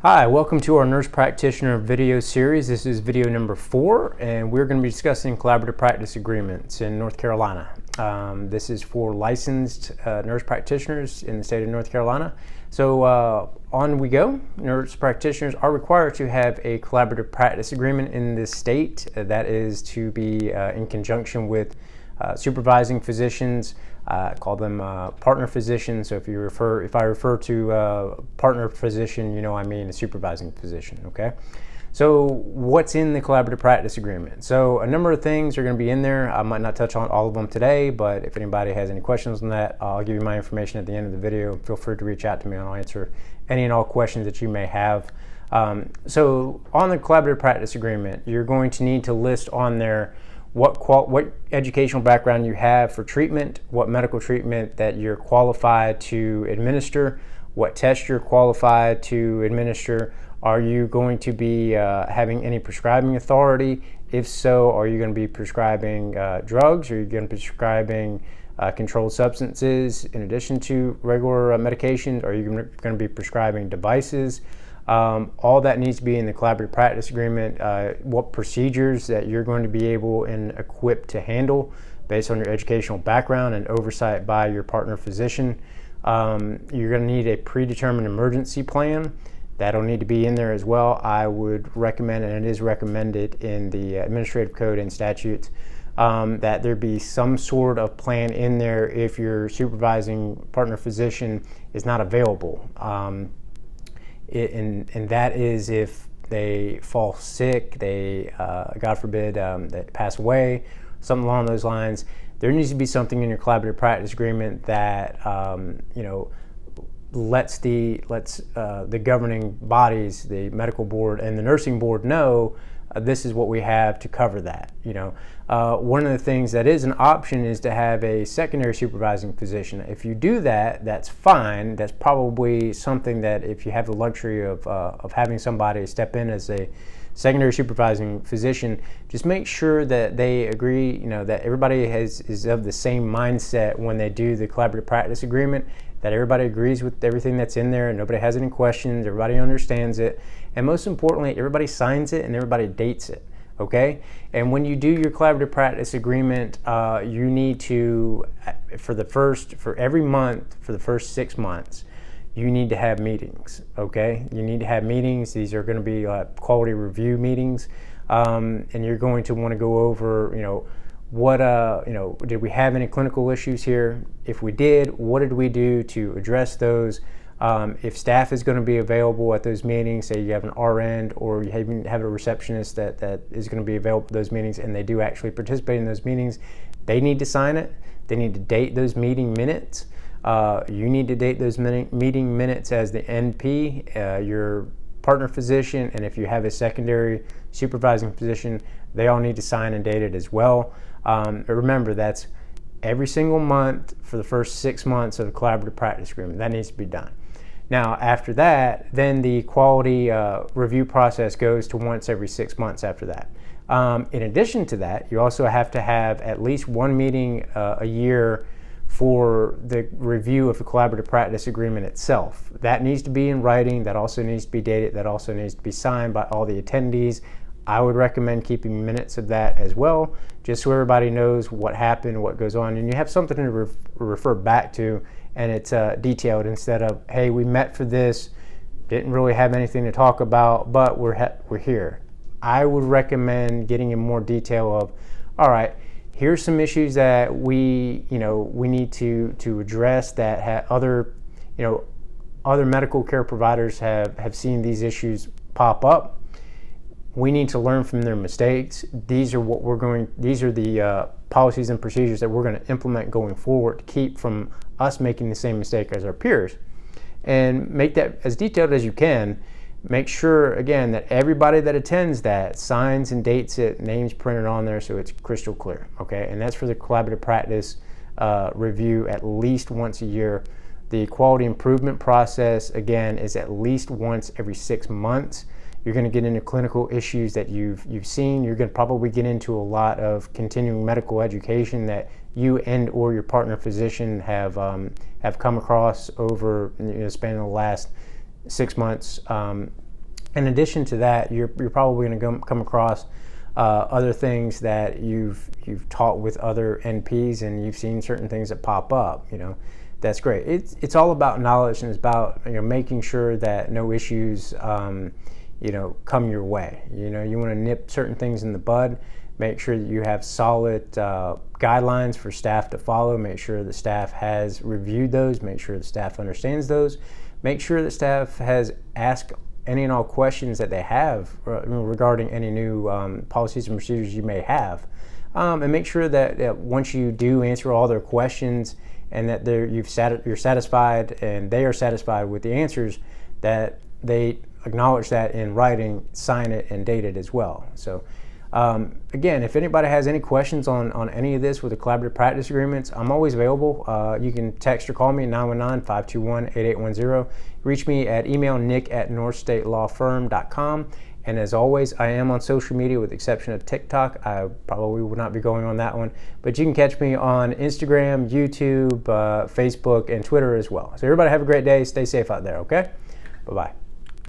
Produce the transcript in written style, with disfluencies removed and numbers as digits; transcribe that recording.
Hi, welcome to our nurse practitioner video series. This is video number 4, and we're going to be discussing collaborative practice agreements in North Carolina. This is for licensed nurse practitioners in the state of North Carolina. So on we go. Nurse practitioners are required to have a collaborative practice agreement in this state. That is to be in conjunction with supervising physicians. Call them partner physicians. So if I refer to partner physician, you know I mean a supervising physician. Okay. So what's in the collaborative practice agreement? So a number of things are going to be in there. I might not touch on all of them today, but if anybody has any questions on that, I'll give you my information at the end of the video. Feel free to reach out to me and I'll answer any and all questions that you may have. So on the collaborative practice agreement, you're going to need to list on there what educational background you have for treatment, what medical treatment that you're qualified to administer, what tests you're qualified to administer. Are you going to be having any prescribing authority? If so, are you going to be prescribing drugs? Are you going to be prescribing controlled substances in addition to regular medications? Are you going to be prescribing devices? All that needs to be in the collaborative practice agreement. What procedures that you're going to be able and equipped to handle based on your educational background and oversight by your partner physician. You're going to need a predetermined emergency plan. That'll need to be in there as well. I would recommend, and it is recommended in the administrative code and statutes, that there be some sort of plan in there if your supervising partner physician is not available. And that is if they fall sick, they, God forbid, they pass away, something along those lines. There needs to be something in your collaborative practice agreement that lets the governing bodies, the medical board and the nursing board, know this is what we have to cover that. One of the things that is an option is to have a secondary supervising physician. If you do that, that's fine. That's probably something that if you have the luxury of having somebody step in as a secondary supervising physician, just make sure that they agree, that everybody is of the same mindset when they do the collaborative practice agreement, that everybody agrees with everything that's in there and nobody has any questions, everybody understands it, and most importantly, everybody signs it and everybody dates it, okay? And when you do your collaborative practice agreement, you need to, for every month, for the first 6 months, you need to have meetings, okay? You need to have meetings. These are going to be quality review meetings, and you're going to want to go over, did we have any clinical issues here? If we did, what did we do to address those? If staff is going to be available at those meetings, say you have an RN or you even have a receptionist that is going to be available at those meetings and they do actually participate in those meetings, they need to sign it. They need to date those meeting minutes. You need to date those meeting minutes as the NP, your partner physician, and if you have a secondary supervising physician, they all need to sign and date it as well. Remember, that's every single month for the first 6 months of the collaborative practice agreement. That needs to be done. Now, after that, then the quality review process goes to once every 6 months after that. In addition to that, you also have to have at least one meeting a year for the review of the collaborative practice agreement itself. That needs to be in writing. That also needs to be dated. That also needs to be signed by all the attendees. I would recommend keeping minutes of that as well, just so everybody knows what happened, what goes on, and you have something to refer back to, and it's detailed instead of, hey, we met for this, didn't really have anything to talk about, but we're here. I would recommend getting in more detail of, all right, here's some issues that we need to address that other medical care providers have seen these issues pop up. We need to learn from their mistakes. These are the policies and procedures that we're going to implement going forward to keep from us making the same mistake as our peers. And make that as detailed as you can. Make sure, again, that everybody that attends that signs and dates it, names printed on there so it's crystal clear, okay? And that's for the collaborative practice review at least once a year. The quality improvement process, again, is at least once every 6 months. You're going to get into clinical issues that you've seen. You're going to probably get into a lot of continuing medical education that you and or your partner physician have come across over the span of the last 6 months. In addition to that, you're probably going to come across other things that you've taught with other NPs, and you've seen certain things that pop up. That's great. It's all about knowledge, and it's about making sure that no issues come your way. You want to nip certain things in the bud. Make sure that you have solid guidelines for staff to follow. Make sure the staff has reviewed those. Make sure the staff understands those. Make sure that staff has asked any and all questions that they have regarding any new policies and procedures you may have. And make sure that once you do answer all their questions and that you're satisfied and they are satisfied with the answers, that they acknowledge that in writing, sign it, and date it as well. So again, if anybody has any questions on any of this with the collaborative practice agreements, I'm always available. You can text or call me 919-521-8810. Reach me at email nick@northstatelawfirm.com. And as always, I am on social media with the exception of TikTok. I probably will not be going on that one. But you can catch me on Instagram, YouTube, Facebook, and Twitter as well. So everybody have a great day. Stay safe out there, okay? Bye-bye.